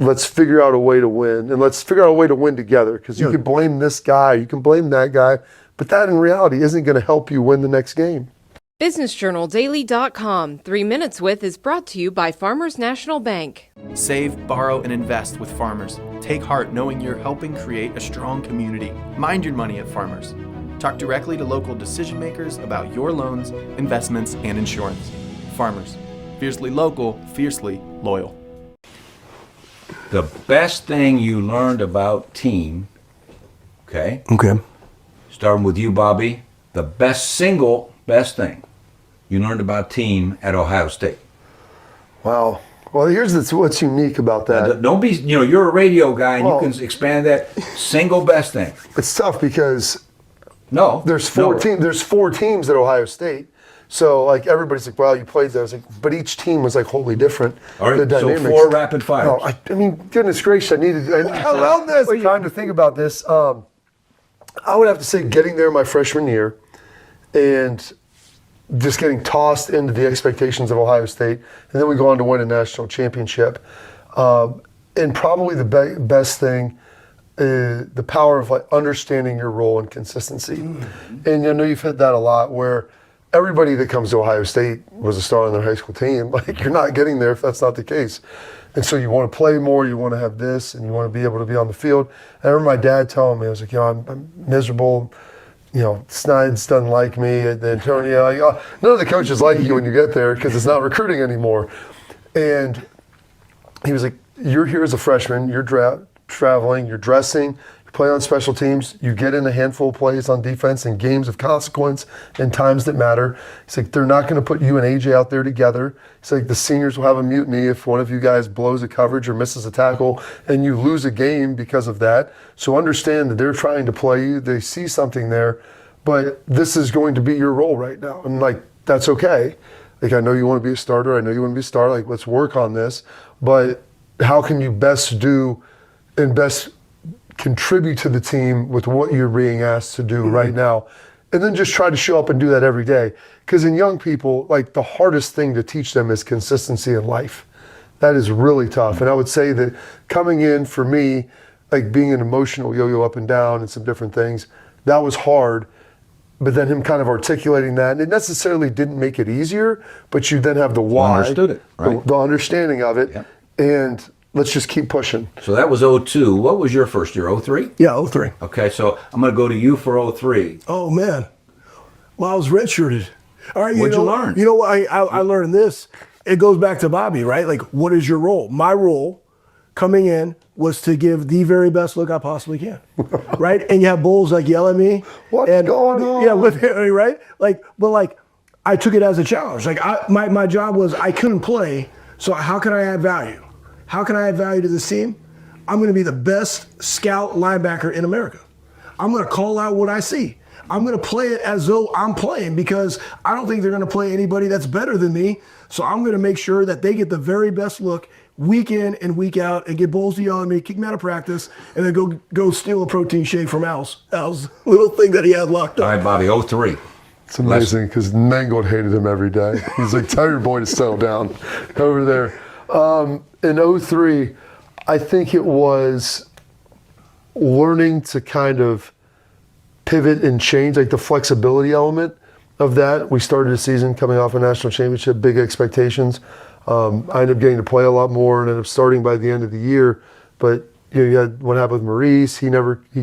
let's figure out a way to win, and let's figure out a way to win together, because you can blame this guy, you can blame that guy, but that in reality isn't going to help you win the next game. BusinessJournalDaily.com 3 Minutes With is brought to you by Farmers National Bank. Save, borrow, and invest with Farmers. Take heart knowing you're helping create a strong community. Mind your money at Farmers. Talk directly to local decision makers about your loans, investments, and insurance. Farmers. Fiercely local, fiercely loyal. The best thing you learned about team, okay? Okay. Starting with you, Bobby, the best best thing you learned about team at Ohio State. Wow. Well, here's what's unique about that. Don't be, you're a radio guy and you can expand that single best thing. It's tough because there's there's 4 teams at Ohio State. So, like, everybody's like, well, you played those. Like, but each team was, like, wholly different. All right, so 4 rapid fires. No, I mean, goodness gracious, I love this. Trying to think about this. I would have to say getting there my freshman year and just getting tossed into the expectations of Ohio State. And then we go on to win a national championship. And probably the best thing, the power of, like, understanding your role and consistency. Mm-hmm. And I know you've had that a lot, where everybody that comes to Ohio State was a star on their high school team. Like, you're not getting there if that's not the case. And so you want to play more, you want to have this, and you want to be able to be on the field. And I remember my dad telling me, I was like, I'm miserable. Snides doesn't like me. And Antonio, none of the coaches like you when you get there because it's not recruiting anymore. And he was like, you're here as a freshman, you're traveling, you're dressing, play on special teams, you get in a handful of plays on defense in games of consequence and times that matter. He's like, they're not going to put you and AJ out there together. He's like, the seniors will have a mutiny if one of you guys blows a coverage or misses a tackle and you lose a game because of that. So understand that they're trying to play you. They see something there, but this is going to be your role right now. And, like, that's okay. Like, I know you want to be a starter. I know you want to be a star. Like, let's work on this. But how can you best do and best contribute to the team with what you're being asked to do right now, and then just try to show up and do that every day. Because in young people, like, the hardest thing to teach them is consistency in life. That is really tough. And I would say that coming in for me, like, being an emotional yo-yo up and down and some different things, that was hard. But then him kind of articulating that, and it necessarily didn't make it easier, but you then have the why, understood it, right? the understanding of it, yep. And let's just keep pushing. So that was 02. What was your first year, 03? Yeah, 03. Okay, so I'm going to go to you for 03. Oh, man. Well, I was redshirted. All right, What'd you learn? You know what? I learned this. It goes back to Bobby, right? Like, what is your role? My role coming in was to give the very best look I possibly can, right? And you have bulls like yell at me. What's going on? Yeah, with right? But I took it as a challenge. Like, my job was I couldn't play, so how can I add value? How can I add value to this team? I'm going to be the best scout linebacker in America. I'm going to call out what I see. I'm going to play it as though I'm playing, because I don't think they're going to play anybody that's better than me. So I'm going to make sure that they get the very best look week in and week out, and get bulls to yell at me, kick me out of practice, and then go steal a protein shake from Al's little thing that he had locked up. All right, Bobby, 03. It's amazing because Mangold hated him every day. He's like, tell your boy to settle down over there. In 03, I think it was learning to kind of pivot and change, like the flexibility element of that. We started the season coming off a national championship, big expectations. I ended up getting to play a lot more and ended up starting by the end of the year. But you had what happened with Maurice. He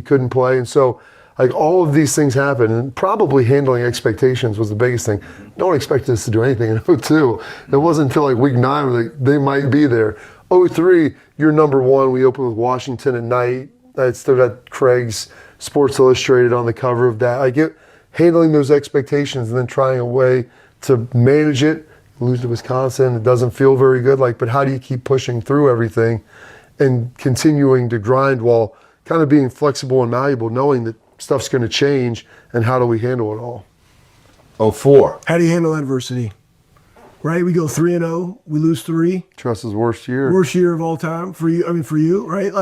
couldn't play. And so, like, all of these things happened, and probably handling expectations was the biggest thing. No one expected us to do anything in 02. It wasn't until like week 9 where they might be there. 03, you're number 1. We opened with Washington at night. I still got Craig's Sports Illustrated on the cover of that. I get handling those expectations and then trying a way to manage it. Lose to Wisconsin, it doesn't feel very good. But how do you keep pushing through everything and continuing to grind while kind of being flexible and malleable, knowing that stuff's going to change, and how do we handle it all? 04. How do you handle adversity? Right, we go 3-0, we lose 3. Tressel's worst year. Worst year of all time for you. For you, right?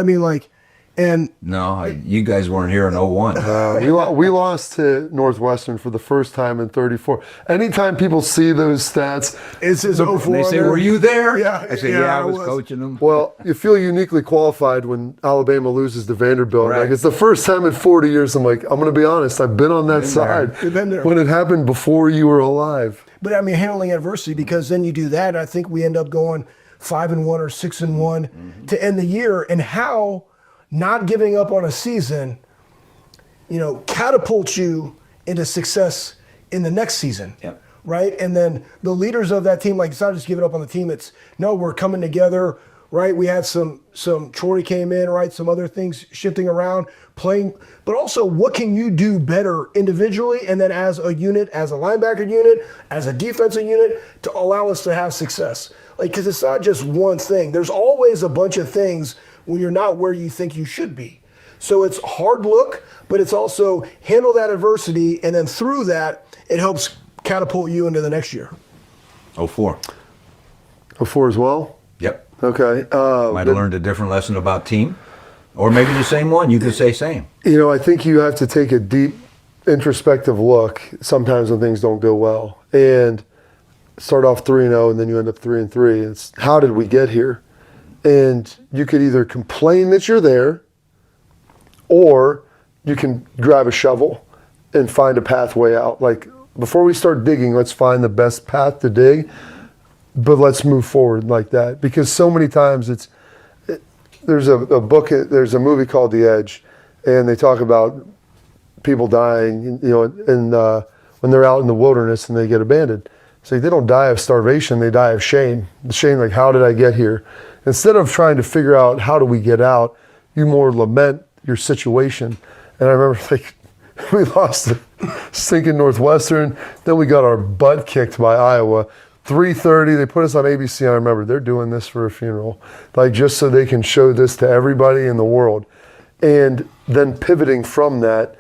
And No, you guys weren't here in 01. We lost to Northwestern for the first time in 34. Anytime people see those stats, it's his 04. They say, there. "Were you there?" Yeah, I say, yeah, "Yeah, I I was was." coaching them." well, you feel uniquely qualified when Alabama loses to Vanderbilt. Right. Like it's the first time in 40 years. I'm like, I'm going to be honest. I've been on that side You've been there. when it happened before you were alive. But I mean, handling adversity, because then you do that. I think we end up going 5-1 or 6-1 to end the year. And how not giving up on a season, catapults you into success in the next season. Yep. Right? And then the leaders of that team, like, it's not just giving up on the team. It's, no, we're coming together, right? We had some Troy came in, right? Some other things shifting around, playing. But also, what can you do better individually and then as a unit, as a linebacker unit, as a defensive unit, to allow us to have success? Like, because it's not just one thing. There's always a bunch of things when you're not where you think you should be. So it's hard look, but it's also handle that adversity, and then through that, it helps catapult you into the next year. 04. 04 as well? Yep. Okay. Might have learned a different lesson about team, or maybe the same one. You could say same. I think you have to take a deep introspective look sometimes when things don't go well. And start off 3-0 and then you end up 3-3. It's how did we get here? And you could either complain that you're there, or you can grab a shovel and find a pathway out. Like, before we start digging, let's find the best path to dig, but let's move forward like that. Because so many times there's a movie called The Edge, and they talk about people dying, and when they're out in the wilderness and they get abandoned. So they don't die of starvation, they die of shame. The shame, like, how did I get here? Instead of trying to figure out how do we get out, you more lament your situation. And I remember, we lost to stinking Northwestern, then we got our butt kicked by Iowa. 3:30, they put us on ABC. I remember they're doing this for a funeral, just so they can show this to everybody in the world. And then pivoting from that,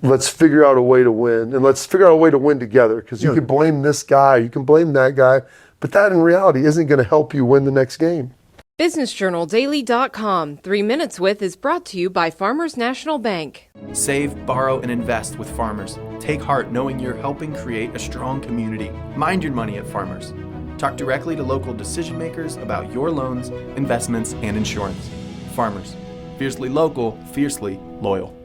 let's figure out a way to win, and let's figure out a way to win together, because you can blame this guy, you can blame that guy, but that in reality isn't going to help you win the next game. BusinessJournalDaily.com 3 Minutes With is brought to you by Farmers National Bank. Save, borrow, and invest with Farmers. Take heart knowing you're helping create a strong community. Mind your money at Farmers. Talk directly to local decision makers about your loans, investments, and insurance. Farmers. Fiercely local, fiercely loyal.